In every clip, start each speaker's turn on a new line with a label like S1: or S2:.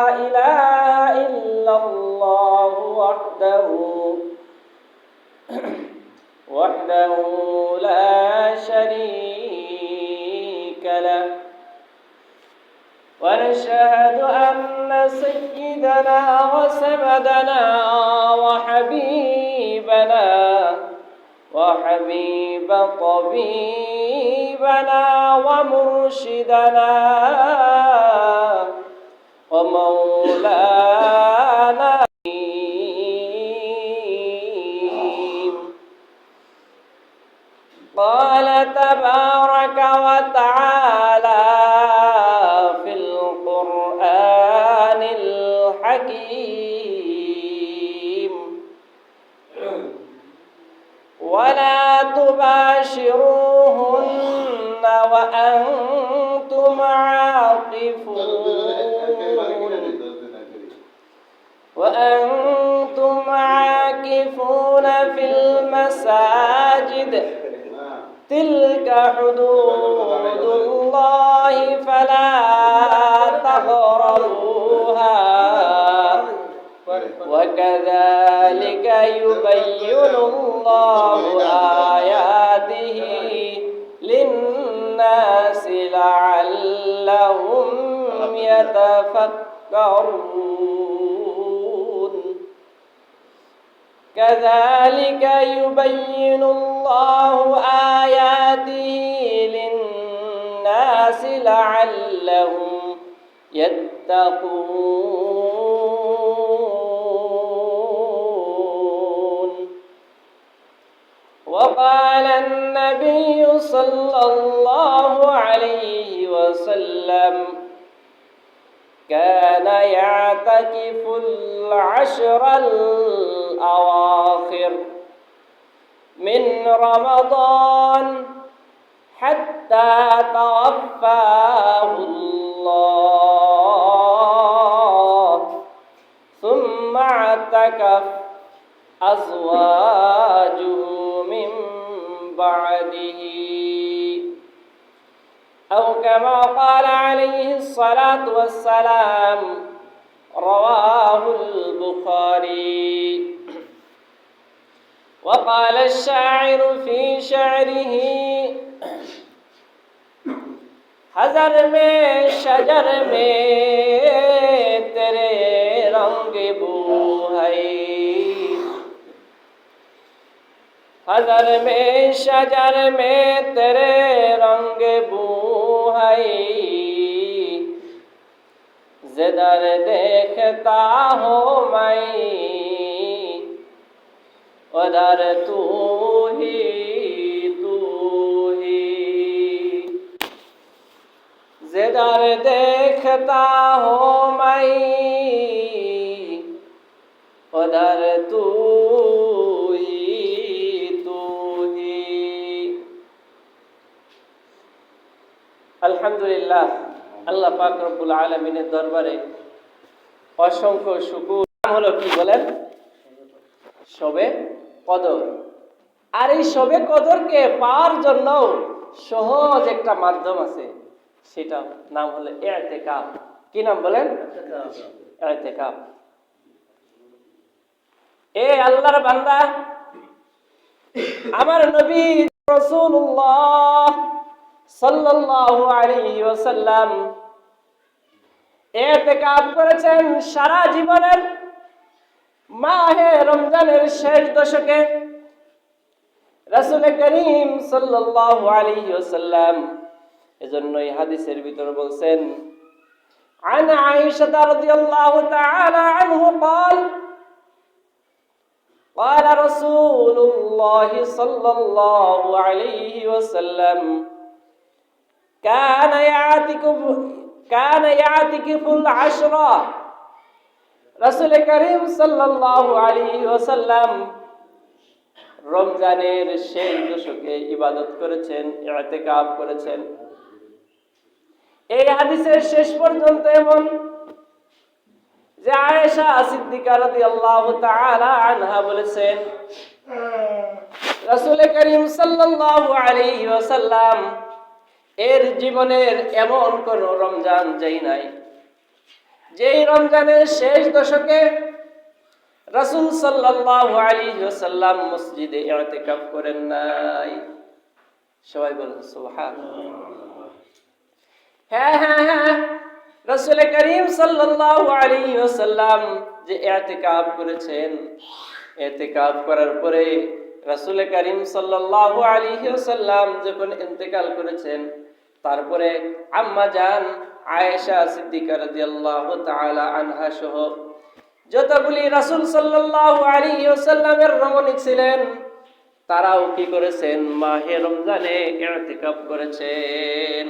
S1: إله إلا الله وحده لا شريك له ونشهد أن سيدنا وسندنا وحبيب طبيبنا ومرشدنا ومولانا قال تبارك وتعالى في القرآن الحكيم ولا تباشروهن وأنتم عاكفون في المساجد تلك حدود الله فلا تقربوها وكذلك يبين الله آياته للناس لعلهم يتفكرون كذلك يبين الله آياته للناس لعلهم يتقون وقال النبي صلى الله عليه وسلم كان يعتكف العشر الأواخر من رمضان حتى توفاه الله ثم اعتكف أزواجه من بعده أو كما قال عليه الصلاة والسلام رواه البخاري وقال الشاعر في شعره हज़र में शजर में तेरे रंग बू है हज़र में शजर में तेरे रंग बू है ज़दर देखता हूँ मैं उधर तू ही ज़दर देखता हूँ मैं उधर तू ही আলহামদুলিল্লাহ আল্লাহ পাক রব্বুল আলামিনের দরবারে অসংখ্য শুকর। নাম হলো কি বলেন? শবে কদর। আর এই শবে কদরকে পাওয়ার জন্য সহজ একটা মাধ্যম আছে, সেটা নাম হলো ইতিকাফ। কি নাম বলেন? ইতিকাফ। এ আল্লাহর বান্দা, আমার নবী রাসূলুল্লাহ সাল্লাল্লাহু আলাইহি ওয়াসাল্লাম ইতিকাফ করেছেন সারা জীবনের মাহে রমজানের শেষ দশকে। রাসূল করিম সাল্লাল্লাহু আলাইহি ওয়াসাল্লাম এজন্যই হাদিসের ভিতরে বলছেন, عن عائشة رضي الله تعالى عنه قال رسول الله صلى الله عليه وسلم كان يعتكف العشر। রাসূল করিম সাল্লাল্লাহু আলাইহি ওয়াসাল্লাম রমজানের শেষ দশকে ইবাদত করেছেন, ইতিকাফ করেছেন। এই হাদিসের শেষ পর্যন্ত এমন যে আয়েশা সিদ্দিকা রাদিয়াল্লাহু তাআলা আনহা বলেছেন, রাসূল করিম সাল্লাল্লাহু আলাইহি ওয়াসাল্লাম এর জীবনের এমন কোন রমজান যাই নাই যেই রমজানের শেষ দশকে রাসূল সাল্লাল্লাহু আলাইহি ওয়াসাল্লাম মসজিদে ইতিকাফ করেন নাই। সবাই বলুন সুবহানাল্লাহ। হ্যাঁ হ্যাঁ হ্যাঁ, রাসূল করিম সাল্লাল্লাহু আলাইহি ওয়াসাল্লাম যে ইতিকাফ করেছেন, ইতিকাফ করার পরে রাসূল করিম সাল্লাল্লাহু আলাইহি ওয়াসাল্লাম যখন ইন্তেকাল করেছেন, তারপরে আম্মা জান আয়েশা সিদ্দিকা রাদিয়াল্লাহু তাআলা আনহা সহ যতগুলি রাসূল সাল্লাল্লাহু আলাইহি ওয়াসাল্লামের রমণী ছিলেন, তারাও কি করেছেন? মাহে রমজানে ইতিকাফ করেছেন।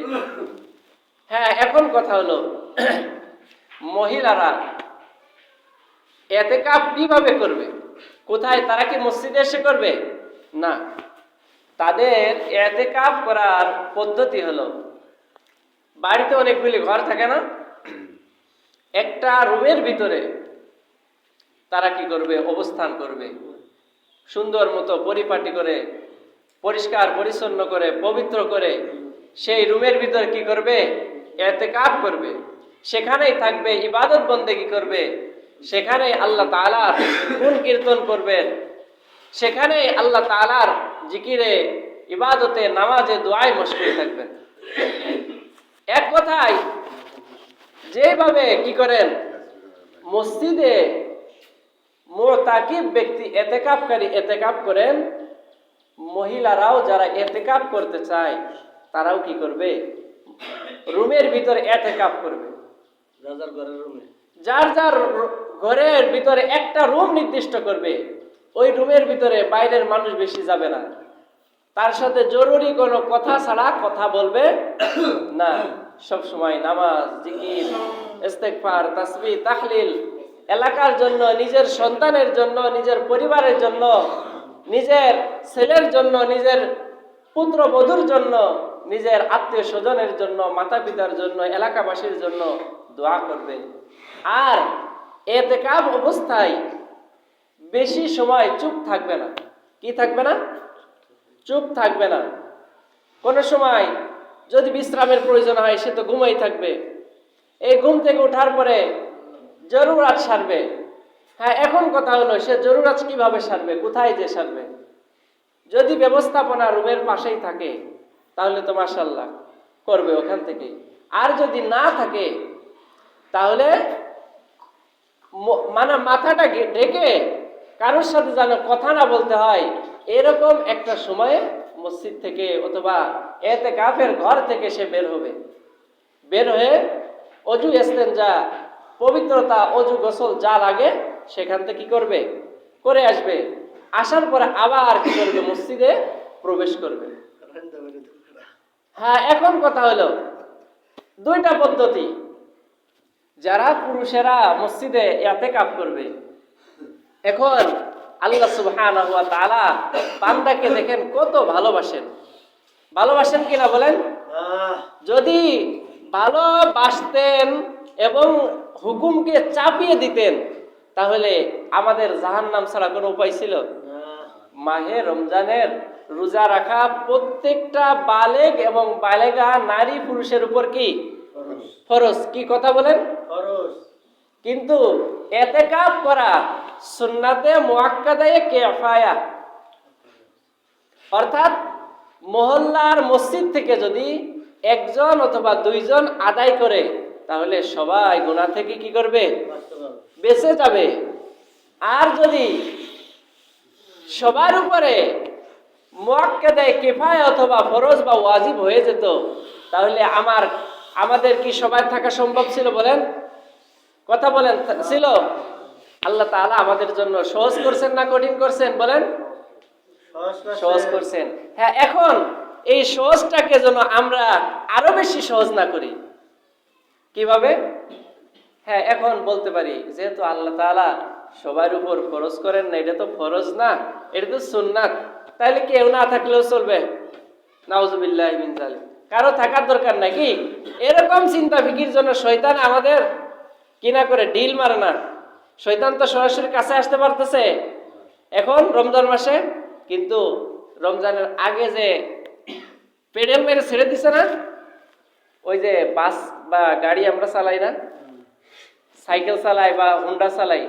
S1: হ্যাঁ, এখন কথা হলো মহিলারা ইতিকাফ কিভাবে করবে? কোথায়? তারা কি মসজিদে এসে করবে? না, তাদের ইতিকাফ করার পদ্ধতি হলো, বাড়িতে অনেকগুলি ঘর থাকে না, একটা রুমের ভিতরে তারা কি করবে? অবস্থান করবে, সুন্দর মতো পরিপাটি করে, পরিষ্কার পরিচ্ছন্ন করে, পবিত্র করে সেই রুমের ভিতরে কি করবে? ইতিকাফ করবে। সেখানেই থাকবে, ইবাদত বন্দেগী করবে, সেখানেই আল্লাহ তাআলার গুণ কীর্তন করবেন, সেখানেই আল্লাহ তাআলার জিকিরে, ইবাদতে, নামাজে, দোয়ায় মশগুল থাকবেন। এক কথায় যেভাবে কি করেন মসজিদে মুতাকিব ব্যক্তি ইতিকাফকারী ইতিকাফ করেন, মহিলারাও যারা ইতিকাফ করতে চায় তারাও কি করবে? রুমের ভিতরে ইতিকাফ করবে। যার যার ঘরের ভিতরে একটা রুম নির্দিষ্ট করবে, ওই রুমের ভিতরে বাইরের মানুষ বেশি যাবে না, তার সাথে জরুরি কোনো কথা ছাড়া কথা বলবে না। সব সময় নামাজ, জিকির, ইস্তেগফার, তাসবিহ, তাহলিল, এলাকার জন্য, নিজের সন্তানের জন্য, নিজের পরিবারের জন্য, নিজের ছেলের জন্য, নিজের পুত্রবধূর জন্য, নিজের আত্মীয় স্বজনের জন্য, মাতা পিতার জন্য, এলাকাবাসীর জন্য দোয়া করবে। আর ইতিকাফ অবস্থায় বেশি সময় চুপ থাকবে না। কি থাকবে না? চুপ থাকবে না। কোনো সময় যদি বিশ্রামের প্রয়োজন হয়, সে তো ঘুমাই থাকবে। এই ঘুম থেকে ওঠার পরে জরুরাত সারবে। হ্যাঁ, এখন কথা হলো সে জরুরাত কিভাবে সারবে? কোথায় যে সারবে? যদি ব্যবস্থাপনা রুমের পাশেই থাকে তাহলে তো মাশাআল্লাহ করবে ওখান থেকে। আর যদি না থাকে তাহলে মানে মাথাটা ঢেকে কারোর সাথে যেন কথা না বলতে হয়, এরকম একটা সময়ে মসজিদ থেকে অথবা ইতিকাফের ঘর থেকে সে বের হবে। বের হয়ে অজু, ইস্তেনজা, পবিত্রতা, অজু, গোসল যা লাগে সেখান থেকে কি করবে? করে আসবে। আসার পরে আবার কি করবে? মসজিদে প্রবেশ করবে। হ্যাঁ, এখন কথা হলো দুইটা পদ্ধতি। যারা পুরুষেরা মসজিদে ইতিকাফ করবে, এখন আল্লাহ সুবহানাহু ওয়া তাআলা বান্দাকে দেখেন কত ভালোবাসেন। ভালোবাসেন কিনা বলেন? যদি ভালোবাসতেন এবং হুকুমকে চাপিয়ে দিতেন তাহলে আমাদের জাহান্নাম ছাড়া কোনো উপায় ছিল? মাহে রমজানের রোজা রাখা প্রত্যেকটা বালেগ এবং বালেগা নারী পুরুষের উপর কি ফরজ। কি কথা বলেন? ফরজ। কিন্তু ইতিকাফ করা সুন্নাতে মুআক্কাদায়ে কিফায়া, অর্থাৎ মহল্লার মসজিদ থেকে যদি একজন অথবা দুইজন আদায় করে তাহলে সবাই গুনাহ থেকে কি করবে? বেঁচে যাবে। আর যদি সবার উপরে মুআক্কাদায়ে কিফায়া অথবা ফরজ বা ওয়াজিব হয়ে যেত তাহলে আমাদের কি সবাই থাকা সম্ভব ছিল? বলেন, কথা বলেন, ছিল? আল্লাহ তাআলা আমাদের জন্য সহজ করছেন না কঠিন করছেন? বলেন, সহজ করছেন। হ্যাঁ, এখন এই সহজটাকে যেন আমরা আরো বেশি সহজ না করি। কিভাবে? হ্যাঁ, এখন বলতে পারি যেহেতু আল্লাহ তাআলা সবার উপর ফরজ করেন না, এটা তো ফরজ না, এটা তো সুন্নাত, তাহলে কেউ না থাকলেও চলবে। নাউজুবিল্লাহি মিন যালিক। কারো থাকার দরকার নাই। কি এরকম চিন্তা ফিকির জন্য শয়তান আমাদের কিনা করে ডিল মারে না। শয়তান তো সরাসরি কাছে আসতে পারতেছে এখন রমজান মাসে, কিন্তু রমজানের আগে যে পেডেল মেরে ছেড়ে দিছে না, ওই যে বাস বা গাড়ি আমরা চালাই না, সাইকেল চালাই বা হুন্ডা চালাই,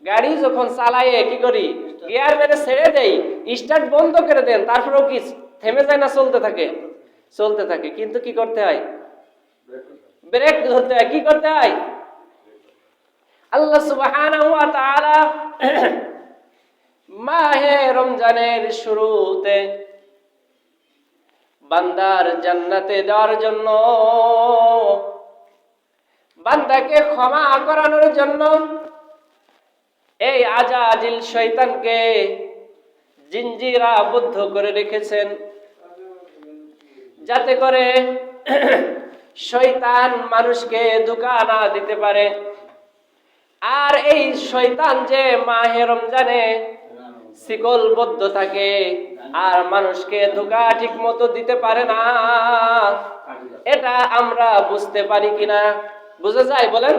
S1: গাড়ি যখন চালাইয়ে কি করি, গিয়ার মেরে ছেড়ে দেই, স্টার্ট বন্ধ করে দেন, তারপরেও কি থেমে যায় না? চলতে থাকে, চলতে থাকে। কিন্তু কি করতে হয়? ব্রেক ধরতে হয়। কি করতে হয়? আল্লাহ সুবহানাহু ওয়া তাআলা মাহে রমজানের শুরুতে বান্দার জান্নাতে যাওয়ার জন্য, বান্দাকে ক্ষমা করানোর জন্য এই আজাজিল শয়তানকে জিঞ্জিরাবদ্ধ করে রেখেছেন, যাতে করে শয়তান মানুষকে ধোঁকা না দিতে পারে। আর এই শয়তান যে মাহে রমজানে শিকলবদ্ধ থাকে আর মানুষকে ধোঁকা ঠিক মতো দিতে পারে না, এটা আমরা বুঝতে পারি কিনা? বুঝা যায়? বলেন,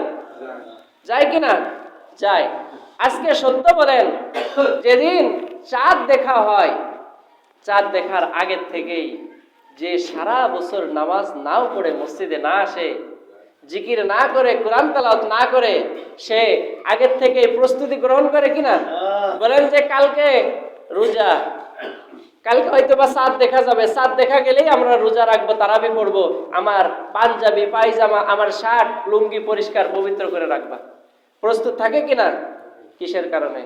S1: যায় কিনা? যায়। আজকে সত্য বলেন, যেদিন চাঁদ দেখা হয়, চাঁদ দেখার আগের থেকেই যে সারা বছর নামাজ নাও পড়ে, মসজিদে না আসে, জিকির না করে, কোরআন তেলাওয়াত না করে, সে আগের থেকে প্রস্তুতি গ্রহণ করে কিনা? বলেন যে কালকে রোজা, কালকে হয়তো বা চাঁদ দেখা যাবে, চাঁদ দেখা গেলেই আমরা রোজা রাখবো, তারাবি পড়বো, আমার পাঞ্জাবি পায়জামা, আমার শার্ট লুঙ্গি পরিষ্কার পবিত্র করে রাখবা। প্রস্তুত থাকে কিনা? কিসের কারণে?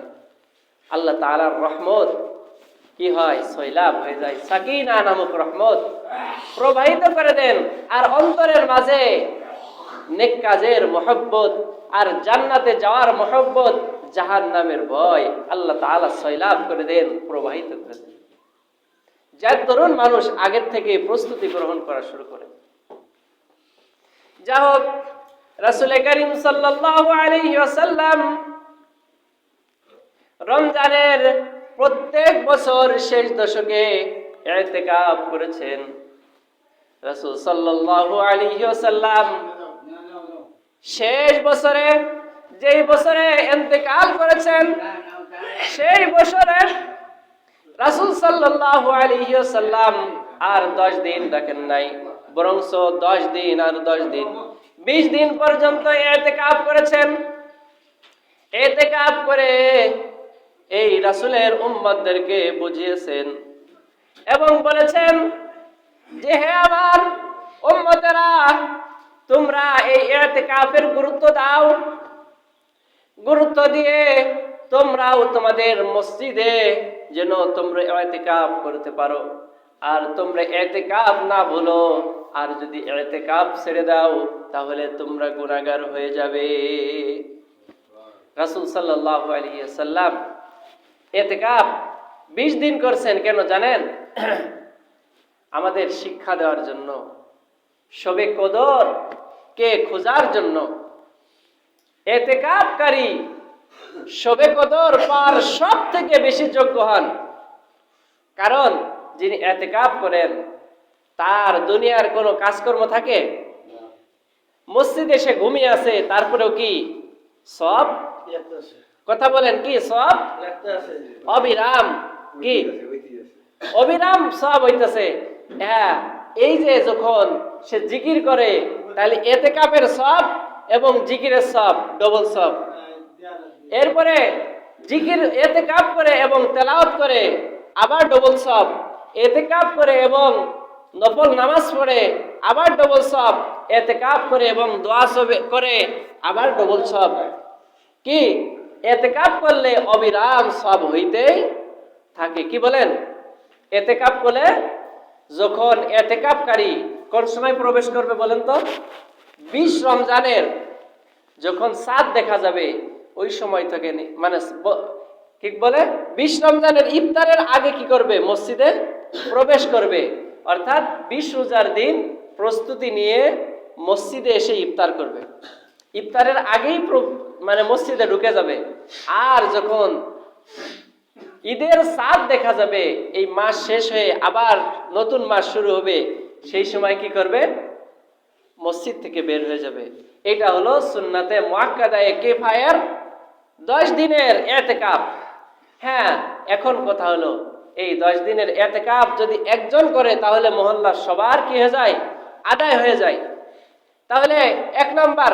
S1: আল্লাহ তাআলার রহমত কি হয়? সয়লাব হয়ে যায়, সাকিনা নামক রহমত প্রবাহিত করে দেন। আর অন্তরের মাঝে নেক কাজের মহব্বত আর জান্নাতে যাওয়ার মহব্বত, জাহান্নামের ভয় আল্লাহ তাআলা সয়লাব করে দেন, প্রবাহিত করে দেন। যার তরুণ মানুষ আগের থেকে প্রস্তুতি গ্রহণ করা শুরু করে। যা হোক, রাসূল করিম সাল্লাল্লাহু আলাইহি ওয়াসাল্লাম রমজানের প্রত্যেক বছর শেষ দশকে ইতিকাফ করেছেন। রাসূল সাল্লাল্লাহু আলাইহি ওয়াসাল্লাম শেষ বছরে, যেই বছরে ইন্তেকাল করেছেন, সেই বছরে রাসূল সাল্লাল্লাহু আলাইহি ওয়াসাল্লাম আর 10 দিন রাখেন নাই, বরং 10 দিন আর 10 দিন 20 দিন পর্যন্ত ইতিকাফ করেছেন। ইতিকাফ করে এই রাসূলের উম্মতদেরকে বুঝিয়েছেন এবং বলেছেন যে, হে আমার উম্মতেরা, তোমরা এই ইতিকাফের গুরুত্ব দাও, গুরুত্ব দিয়ে তোমরাও তোমাদের মসজিদে যেন তোমরা ইতিকাফ করতে পারো। আর তোমরা ইতিকাফ না ভুলো, আর যদি ইতিকাফ ছেড়ে দাও তাহলে তোমরা গুনাহগার হয়ে যাবে। রাসূল সাল্লাল্লাহু আলাইহি ওয়াসাল্লাম ইতিকাফ 20 দিন করছেন। কেন জানেন? আমাদের শিক্ষা দেওয়ার জন্য, শবে কদর কে খোঁজার জন্য। ইতিকাফকারী শবে কদর পার সব থেকে বেশি যোগ্য হন, কারণ যিনি ইতিকাফ করেন তার দুনিয়ার কোনো কাজকর্ম থাকে? মসজিদে এসে ঘুমিয়ে আছে, তারপরেও কি সব? কথা বলেন, কি সব? অবিরাম, কি অবিরাম সব হইতেছে। হ্যাঁ, এই যে যখন সে জিকির করে, তাহলে ইতিকাফের সব এবং জিকিরের সব ডবল সব। এরপরে জিকির ইতিকাফ করে এবং তেলাওয়াত করে, আবার ডবল সব। ইতিকাফ করে এবং নফল নামাজ পড়ে, আবার ডবল সব। ইতিকাফ করে এবং দোয়া করে, আবার ডবল সব। কি ইতিকাফ করলে অবিরাম সব হইতেই থাকে। কি বলেন? ইতিকাফ করলে যখন ইতিকাফকারী কোন সময় প্রবেশ করবে বলেন তো? 20 রমজানের যখন চাঁদ দেখা যাবে ওই সময় থেকে, মানে কি বলে, 20 রমজানের ইফতারের আগে কি করবে? মসজিদে প্রবেশ করবে। অর্থাৎ 20 রোজার দিন প্রস্তুতি নিয়ে মসজিদে এসে ইফতার করবে। ইফতারের আগেই মানে মসজিদে ঢুকে যাবে। আর যখন ঈদের চাঁদ দেখা যাবে, এই মাস শেষ হয়ে আবার নতুন মাস শুরু হবে, সেই সময় কি করবে? মসজিদ থেকে বের হয়ে যাবে। এটা হলো সুন্নাতে মুআক্কাদায়ে কিফায়ার 10 দিনের ইতিকাফ। হ্যাঁ, এখন কথা হলো, এই 10 দিনের ইতিকাফ যদি একজন করে তাহলে মহল্লার সবার কি হয়ে যায়? আদায় হয়ে যায়। তাহলে 1 নাম্বার,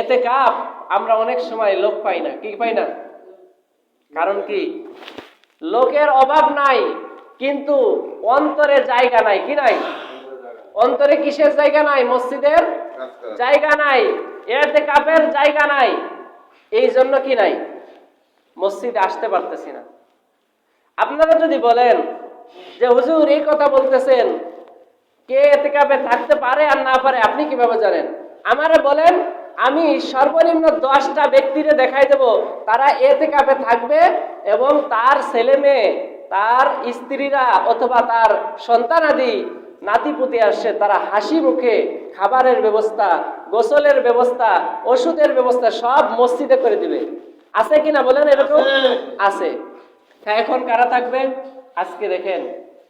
S1: এতেকাফ আমরা অনেক সময় লোক পাই না, কি পাই না? কারণ কি? লোকের অভাব নাই, কিন্তু অন্তরে জায়গা নাই। কি নাই? অন্তরে কিসের জায়গা নাই? মসজিদের জায়গা নাই, এতেকাফের জায়গা নাই। এই জন্য কি নাই? মসজিদে আসতে পারতেছি না। আপনারা যদি বলেন যে হুজুর এই কথা বলতেছেন, কে এতেকাফে থাকতে পারে আর না পারে আপনি কিভাবে জানেন? আমারে বলেন, আমি সর্বনিম্ন 10টা ব্যক্তিরে দেখাই দেব, তারা এতেকাফে থাকবে এবং তার ছেলে মেয়ে, তার স্ত্রীরা অথবা তার সন্তানাদি নাতিপুতি আসছে, তারা হাসি মুখে খাবারের ব্যবস্থা, গোসলের ব্যবস্থা, ওষুধের ব্যবস্থা সব মসজিদে করে দিবে। আছে কিনা বলেন? এরকম আছে। হ্যাঁ, এখন কারা থাকবে? আজকে দেখেন,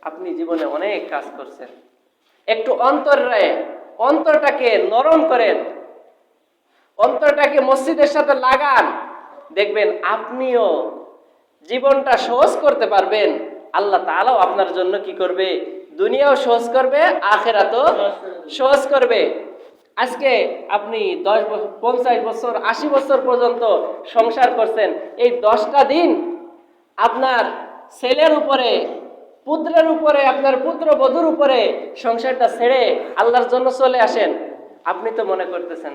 S1: আপনি জীবনে অনেক কাজ করছেন, একটু অন্তরটাকে নরম করেন, অন্তরটাকে মসজিদের সাথে লাগান, দেখবেন আপনিও জীবনটা সহজ করতে পারবেন। আল্লাহ তাআলাও আপনার জন্য কি করবে? দুনিয়াও সহজ করবে, আখিরাতও সহজ করবে। আজকে আপনি 50 বছর 80 বছর পর্যন্ত সংসার করছেন, এই 10টা দিন আপনার ছেলের উপরে, পুত্রের উপরে, আপনার পুত্র বধূর উপরে সংসারটা ছেড়ে আল্লাহর জন্য চলে আসেন। আপনি তো মনে করতেছেন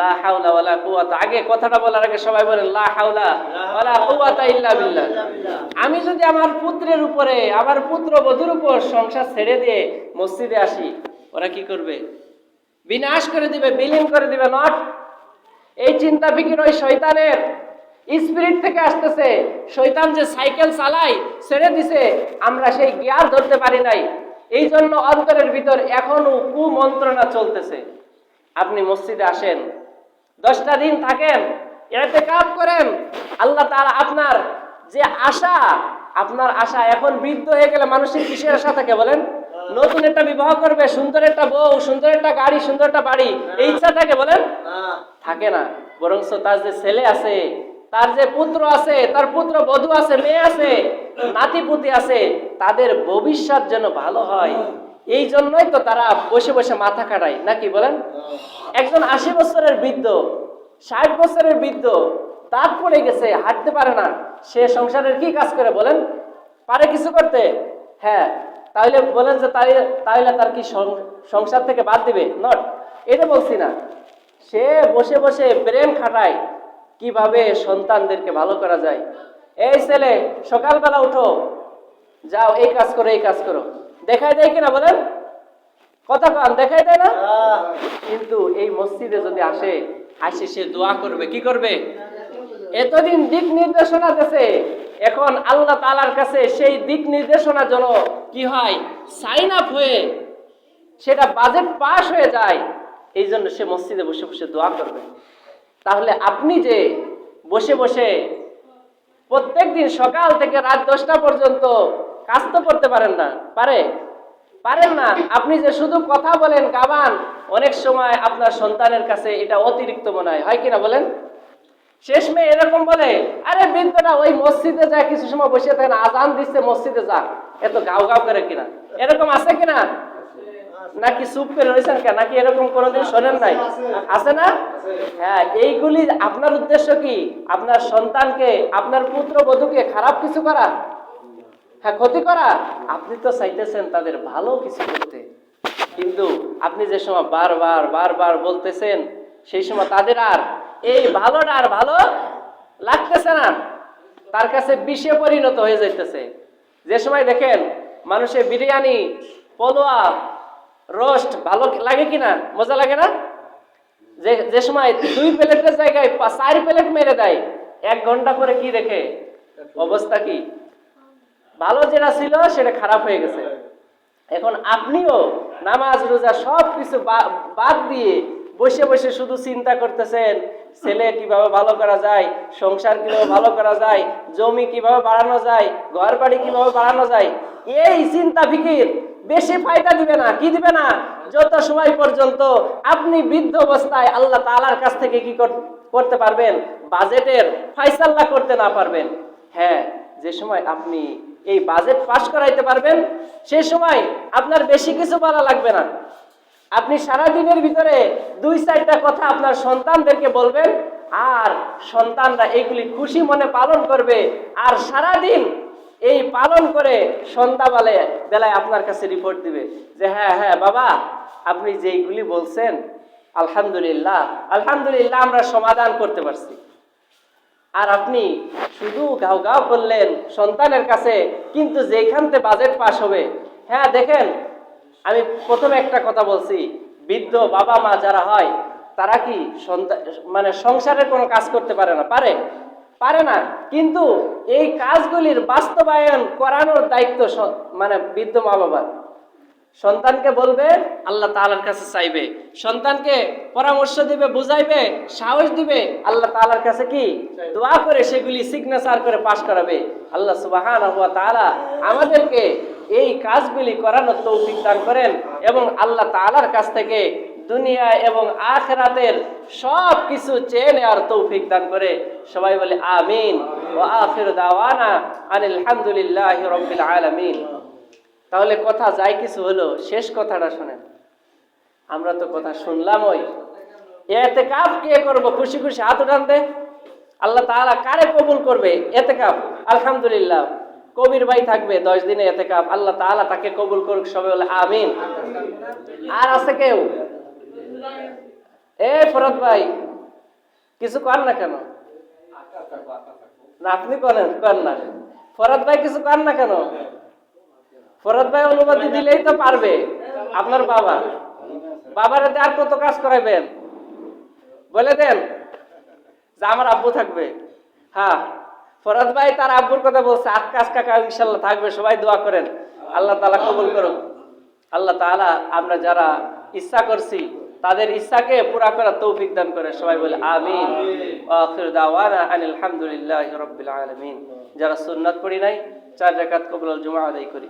S1: লা হাওলা ওয়ালা কুওয়াতা, আগে কথাটা বলার আগে সবাই বলেন লা হাওলা ওয়ালা কুওয়াতা ইল্লা বিল্লাহ। আমি যদি আমার পুত্রের উপরে, আমার পুত্র বধূর উপর সংসার ছেড়ে দিয়ে মসজিদে আসি, ওরা কি করবে? বিনাশ করে দিবে, বিলীন করে দিবে। নট, এই চিন্তা ফিকির ওই শয়তানের স্পিরিট থেকে আসতেছে। শয়তান যে সাইকেল চালায়, ছেড়ে দিছে, আমরা সেই গিয়ার ধরতে পারি নাই। এই জন্য অন্তরের ভিতর এখনো কুমন্ত্রণা চলতেছে। আপনি মসজিদে আসেন, 10টা দিন থাকেন, ইতিকাফ করেন। আল্লাহ তাআলা আপনার যে আশা, আপনার আশা এখন বৃদ্ধ হয়ে গেলে মানুষের কিসের আশা থাকে বলেন? নতুন একটা বিবাহ করবে, সুন্দর একটা বউ, সুন্দর একটা গাড়ি, সুন্দর একটা বাড়ি, এই ইচ্ছা থাকে বলেন? থাকে না। বরং তার যে ছেলে আছে, তার যে পুত্র আছে, তার পুত্র বধূ আছে, মেয়ে আছে, নাতিপুতি আছে, তাদের ভবিষ্যৎ যেন ভালো হয়, এই জন্যই তো তারা বসে বসে মাথা কাটায়, নাকি বলেন? একজন 80 বছরের বৃদ্ধ, 60 বছরের বৃদ্ধ, দাঁত পড়ে গেছে, হাঁটতে পারে না, সে সংসারের কি কাজ করে বলেন? পারে কিছু করতে? হ্যাঁ। তাহলে বলেন যে তাহলে তার কি সংসার থেকে বাদ দিবে? নট, এটা বলছি না। সে বসে বসে ব্রেন খাটায় কিভাবে সন্তানদেরকে ভালো করা যায়। এই ছেলে, সকালবেলা উঠো, যাও এই কাজ করো, এই কাজ করো, দেখাই দেয় কিনা বলেন? কথা কান দেখাই দেয় না? কিন্তু এই মসজিদে যদি আসে সে দোয়া করবে। কি করবে? এতদিন দিক নির্দেশনা দিয়েছে, এখন আল্লাহ তাআলার কাছে সেই দিক নির্দেশনার জন্য কি হয়? সাইন আপ হয়ে সেটা বাজেট পাস হয়ে যায়। এই জন্য সে মসজিদে বসে বসে দোয়া করবে। তাহলে আপনি যে বসে বসে প্রত্যেকদিন সকাল থেকে রাত 10টা পর্যন্ত কাজ তো করতে পারেন না, পারেন না। আপনি যে শুধু কথা বলেন, গাবান, অনেক সময় আপনার সন্তানের কাছে এটা অতিরিক্ত মনে হয় কিনা বলেন? শেষ মেয়ে এরকম বলে, আরে বৃদ্ধটা ওই মসজিদে যায়, কিছু সময় বসে থাকে না, আজান দিচ্ছে মসজিদে যা, এত গাও গাও করে কিনা। এরকম আছে কিনা? নাকি চুপ করে রয়েছেন কেন? নাকি এরকম কোনোদিন শোনেন নাই? আছে না? হ্যাঁ, এইগুলি আপনার উদ্দেশ্য কি? আপনার সন্তানকে, আপনার পুত্র বধূকে খারাপ কিছু করা, হ্যাঁ ক্ষতি করা। আপনি তো চাইতেছেন তাদের ভালো কিছু করতে, কিন্তু আপনি যে সময় বারবার বলতেছেন, সেই সময় তাদের আর এই ভালোটা আর ভালো লাগতেছে না, তার কাছে বিষে পরিণত হয়ে যাইতেছে। যে সময় দেখেন মানুষের বিরিয়ানি, পোলোয়া, রোস্ট ভালো লাগে কিনা, মজা লাগে না? যে সময় 2 প্লেটের জায়গায় 4 প্লেট মেরে দেয়, 1 ঘন্টা পরে কি দেখে অবস্থা কি? ভালো যেটা ছিল সেটা খারাপ হয়ে গেছে। এখন আপনিও নামাজ রোজা সব কিছু বাদ দিয়ে বসে বসে শুধু চিন্তা করতেছেন, ছেলে কিভাবে ভালো করা যায়, সংসার কিভাবে ভালো করা যায়, জমি কিভাবে বাড়ানো যায়, ঘর বাড়ি কিভাবে বাড়ানো যায়। এই চিন্তা ফিকির বেশি ফায়দা দিবে না। কি দিবে না? যত সময় পর্যন্ত আপনি বৃদ্ধ অবস্থায় আল্লাহ তাআলার কাছ থেকে কি করতে পারবেন? বাজেটের ফয়সালা করতে না পারবেন। হ্যাঁ, যে সময় আপনি এই বাজেট পাস করাইতে পারবেন, সেই সময় আপনার বেশি কিছু বলা লাগবে না। আপনি সারা দিনের ভিতরে 2-4টা কথা আপনার সন্তানদেরকে বলবেন, আর সন্তানরা এগুলি খুশি মনে পালন করবে, আর সারা দিন এই পালন করে বেলায় আপনার কাছে রিপোর্ট দিবে যে হ্যাঁ হ্যাঁ বাবা, আপনি যেইগুলি বলছেন আলহামদুলিল্লাহ আলহামদুলিল্লাহ আমরা সমাধান করতে পারছি। আর আপনি শুধু গাও গাও করলেন সন্তানের কাছে, কিন্তু যেখান থেকে বাজেট পাস হবে। হ্যাঁ দেখেন, আমি প্রথমে একটা কথা বলছি, বৃদ্ধ বাবা মা যারা হয় তারা কি মানে সংসারের কোনো কাজ করতে পারে না? পারে না, কিন্তু এই কাজগুলির বাস্তবায়ন করানোর দায়িত্ব মানে বৃদ্ধ মা বাবার। সন্তানকে বলবে, আল্লাহ তাআলার কাছে চাইবে, সন্তানকে পরামর্শ দিবে, বুঝাইবে, সাহস দিবে, আল্লাহ তাআলার কাছে কি দোয়া করে সেগুলি সিগনেচার করে পাশ করাবে। আল্লাহ সুবহানাহু ওয়া তাআলা আমাদেরকে এই কাজগুলি করানোর তৌফিক দান করেন, এবং আল্লাহ তাআলার কাছ থেকে দুনিয়া এবং আখিরাতের সব কিছু চেয়ে নেওয়ার তৌফিক দান করে। সবাই বলে আমিন। ওয়া আখিরু দাওয়ানা আনিল হামদুলিল্লাহি রাব্বিল আলামিন। তাহলে কথা যাই কিছু হলো, শেষ কথাটা শোনেন। আমরা তো কথা শুনলাম, ওই ইতিকাফ কে করব? খুশি খুশি হাত উঠান দে। আল্লাহ তাআলা কারে কবুল করবে ইতিকাফ? আলহামদুলিল্লাহ, কবির ভাই থাকবে 10 দিনে ইতিকাফ, আল্লাহ তাআলা তাকে কবুল করুক। সবাই বলে আমিন। আর আছে কেউ? ফরদ ভাই কিছু কর না কেন? না আপনি করেন না। ফরদ ভাই কিছু কর না কেন? ফরদ ভাই অনুমতি দিলেই তো পারবে। আপনার বাবার আর কত কাজ করাইবেন? বলে দেন যে আমার আব্বু থাকবে। হ্যাঁ, ফরদ ভাই তার আব্বুর কথা বলছে, আক্কাস কাকা ইনশাল্লাহ থাকবে। সবাই দোয়া করেন, আল্লাহ তাআলা কবুল করুন। আল্লাহ তাআলা আমরা যারা ইচ্ছা করছি তাদের ইচ্ছাকে পুরা করার তৌফিক দান করে। সবাই বলে আমিন। ওয়া আখিরু দাওয়ানা আনিল হামদুলিল্লাহি রাব্বিল আলামিন। যারা সুন্নাত পড়ি নাই 4 রাকাত কবুল জুমা আদায় করি।